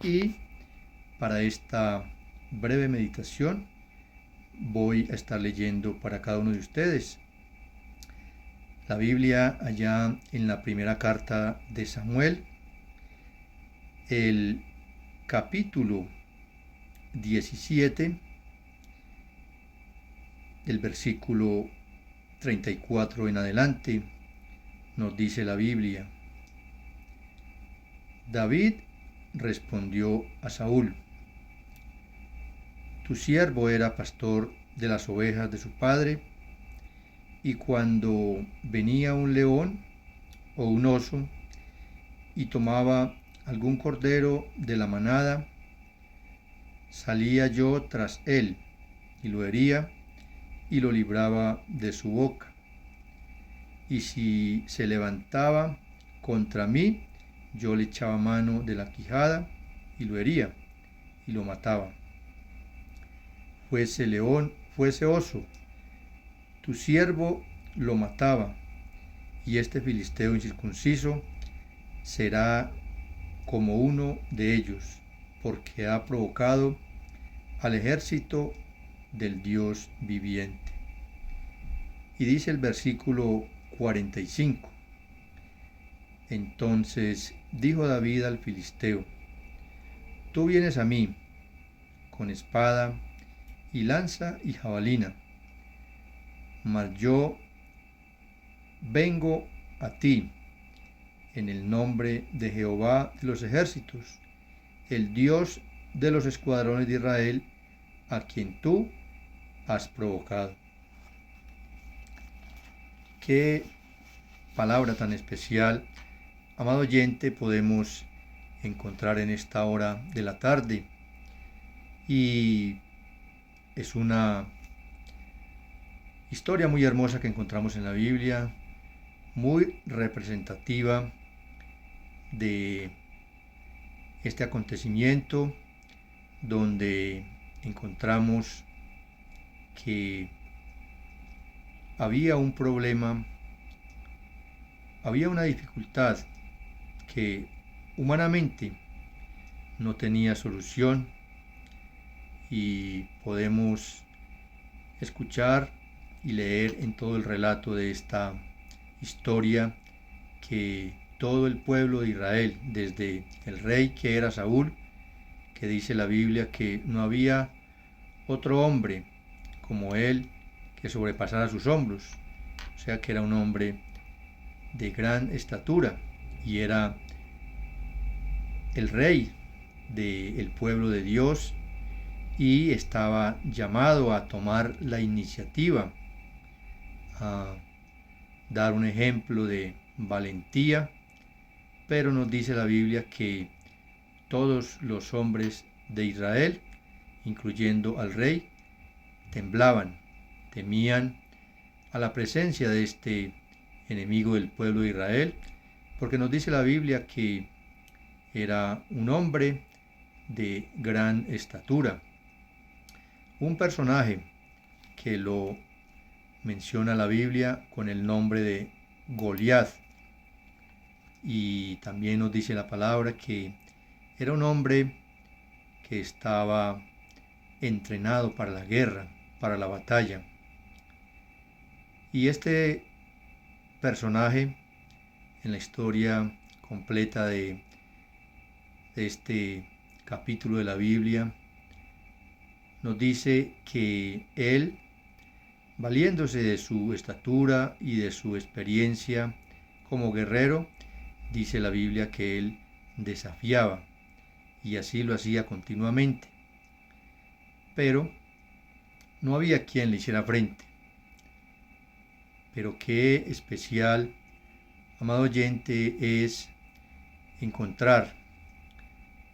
Y para esta breve meditación voy a estar leyendo para cada uno de ustedes la Biblia allá en la primera carta de Samuel, el capítulo 17, el versículo 34 en adelante. Nos dice la Biblia: David respondió a Saúl: Tu siervo era pastor de las ovejas de su padre, y cuando venía un león o un oso y tomaba algún cordero de la manada, salía yo tras él y lo hería y lo libraba de su boca. Y si se levantaba contra mí, yo le echaba mano de la quijada y lo hería y lo mataba. Fuese león, fuese oso, tu siervo lo mataba, y este filisteo incircunciso será como uno de ellos, porque ha provocado al ejército del Dios viviente. Y dice el versículo 45: Entonces dijo David al filisteo: Tú vienes a mí con espada y lanza y jabalina, mas yo vengo a ti en el nombre de Jehová de los ejércitos, el Dios de los escuadrones de Israel, a quien tú has provocado. Qué palabra tan especial, amado oyente, podemos encontrar en esta hora de la tarde. Y es una historia muy hermosa que encontramos en la Biblia, muy representativa de este acontecimiento, donde encontramos que había un problema, había una dificultad que humanamente no tenía solución, y podemos escuchar y leer en todo el relato de esta historia que todo el pueblo de Israel, desde el rey que era Saúl, que dice la Biblia que no había otro hombre como él que sobrepasara sus hombros, o sea que era un hombre de gran estatura y era el rey del pueblo de Dios, y estaba llamado a tomar la iniciativa, a dar un ejemplo de valentía. Pero nos dice la Biblia que todos los hombres de Israel, incluyendo al rey, temblaban, temían a la presencia de este enemigo del pueblo de Israel, porque nos dice la Biblia que era un hombre de gran estatura. Un personaje que lo menciona la Biblia con el nombre de Goliat, y también nos dice la palabra que era un hombre que estaba entrenado para la guerra, para la batalla. Y este personaje en la historia completa de este capítulo de la Biblia nos dice que él, valiéndose de su estatura y de su experiencia como guerrero, dice la Biblia que él desafiaba, y así lo hacía continuamente. Pero no había quien le hiciera frente. Pero qué especial, amado oyente, es encontrar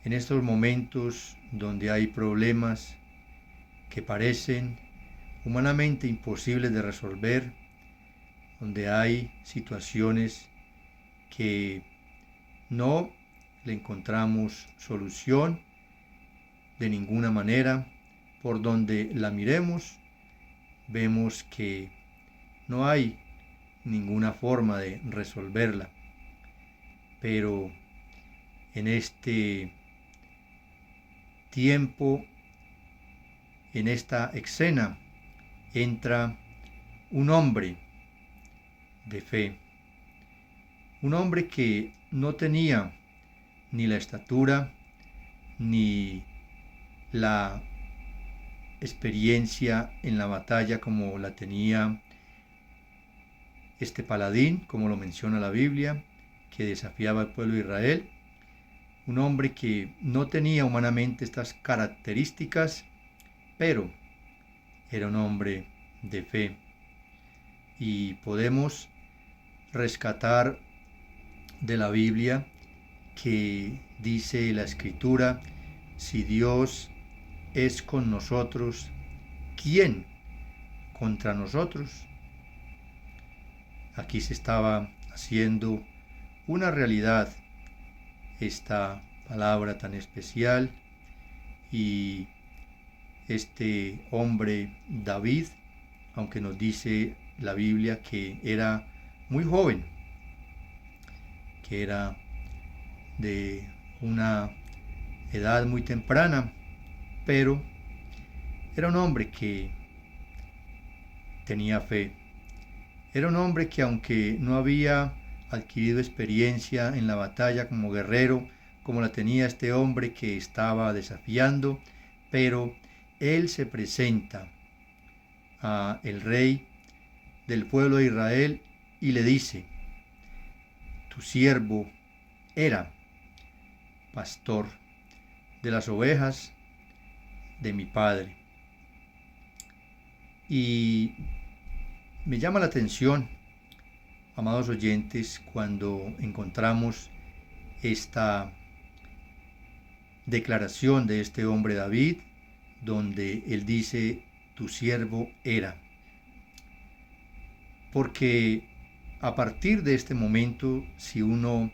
en estos momentos donde hay problemas que parecen humanamente imposibles de resolver, donde hay situaciones que no le encontramos solución de ninguna manera. Por donde la miremos, vemos que no hay ninguna forma de resolverla. Pero en este tiempo, en esta escena, entra un hombre de fe, un hombre que no tenía ni la estatura ni la experiencia en la batalla como la tenía este paladín, como lo menciona la Biblia, que desafiaba al pueblo de Israel. Un hombre que no tenía humanamente estas características, pero era un hombre de fe. Y podemos rescatar de la Biblia que dice la Escritura: si Dios es con nosotros, ¿quién contra nosotros? Aquí se estaba haciendo una realidad esta palabra tan especial, y este hombre David, aunque nos dice la Biblia que era muy joven, que era de una edad muy temprana, pero era un hombre que tenía fe. Era un hombre que, aunque no había adquirido experiencia en la batalla como guerrero, como la tenía este hombre que estaba desafiando, pero él se presenta a el rey del pueblo de Israel y le dice: tu siervo era pastor de las ovejas de mi padre. Y me llama la atención, amados oyentes, cuando encontramos esta declaración de este hombre David, donde él dice: tu siervo era. Porque a partir de este momento, si uno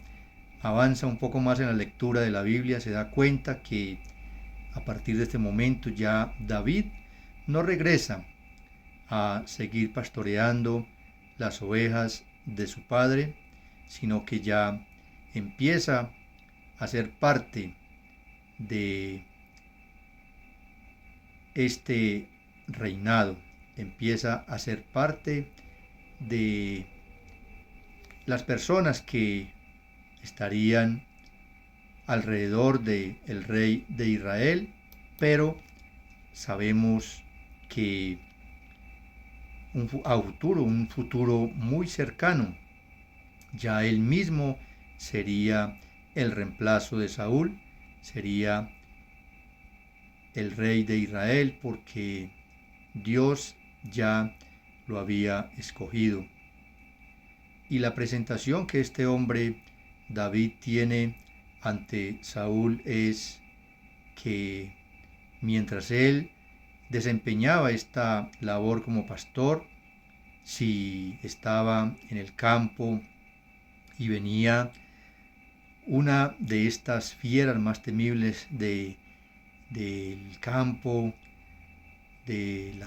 avanza un poco más en la lectura de la Biblia, se da cuenta que a partir de este momento ya David no regresa a seguir pastoreando las ovejas de su padre, sino que ya empieza a ser parte de este reinado, empieza a ser parte de las personas que estarían alrededor del rey de Israel, pero sabemos que un futuro muy cercano, ya él mismo sería el reemplazo de Saúl, sería el rey de Israel, porque Dios ya lo había escogido. Y la presentación que este hombre David tiene ante Saúl es que mientras él desempeñaba esta labor como pastor, si estaba en el campo y venía una de estas fieras más temibles del campo, del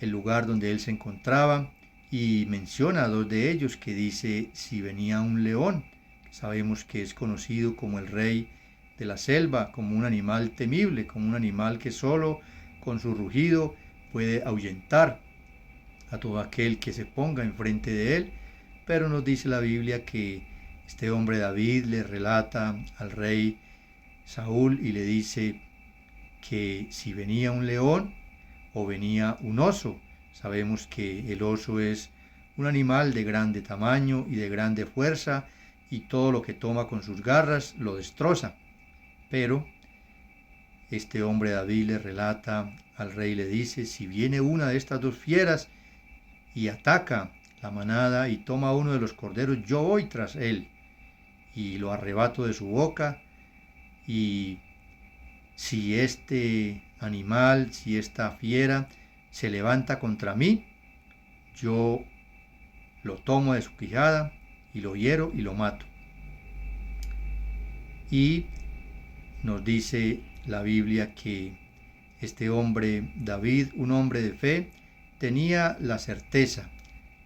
lugar donde él se encontraba, y menciona a dos de ellos, que dice: si venía un león, sabemos que es conocido como el rey de la selva, como un animal temible, como un animal que solo con su rugido puede ahuyentar a todo aquel que se ponga enfrente de él. Pero nos dice la Biblia que este hombre David le relata al rey Saúl y le dice que si venía un león o venía un oso, sabemos que el oso es un animal de grande tamaño y de grande fuerza, y todo lo que toma con sus garras lo destroza. Pero este hombre David le relata al rey, le dice: si viene una de estas dos fieras y ataca la manada y toma uno de los corderos, yo voy tras él y lo arrebato de su boca, y si este animal, si esta fiera se levanta contra mí, yo lo tomo de su quijada y lo hiero y lo mato. Y nos dice la Biblia que este hombre David, un hombre de fe, tenía la certeza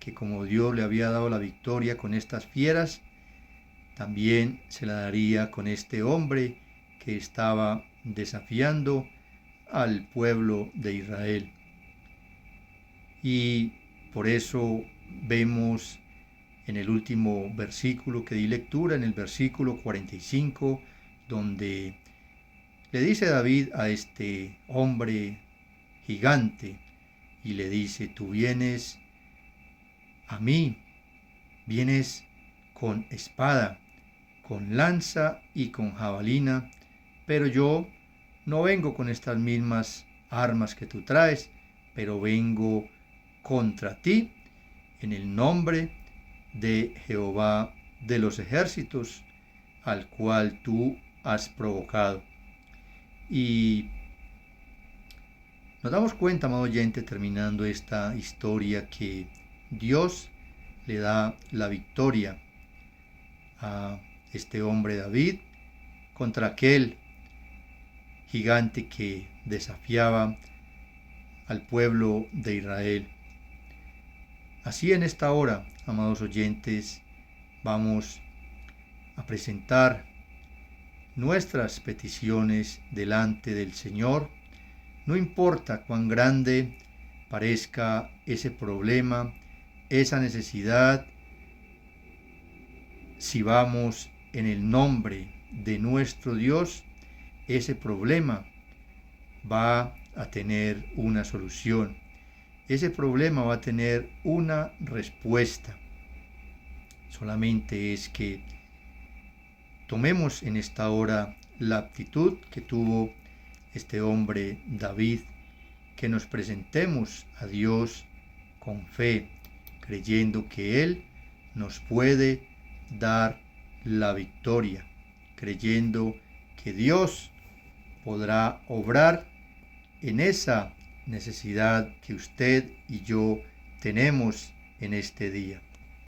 que como Dios le había dado la victoria con estas fieras, también se la daría con este hombre que estaba desafiando al pueblo de Israel. Y por eso vemos en el último versículo que di lectura, en el versículo 45, donde le dice David a este hombre gigante y le dice: tú vienes a mí, vienes con espada, con lanza y con jabalina, pero yo no vengo con estas mismas armas que tú traes, pero vengo contra ti en el nombre de Jehová de los ejércitos, al cual tú has provocado. Y nos damos cuenta, amado oyente, terminando esta historia, que Dios le da la victoria a este hombre David contra aquel gigante que desafiaba al pueblo de Israel. Así en esta hora, amados oyentes, vamos a presentar nuestras peticiones delante del Señor. No importa cuán grande parezca ese problema, esa necesidad, si vamos en el nombre de nuestro Dios, ese problema va a tener una solución. Ese problema va a tener una respuesta. Solamente es que tomemos en esta hora la actitud que tuvo este hombre David, que nos presentemos a Dios con fe, creyendo que Él nos puede dar la victoria, creyendo que Dios podrá obrar en esa necesidad que usted y yo tenemos en este día.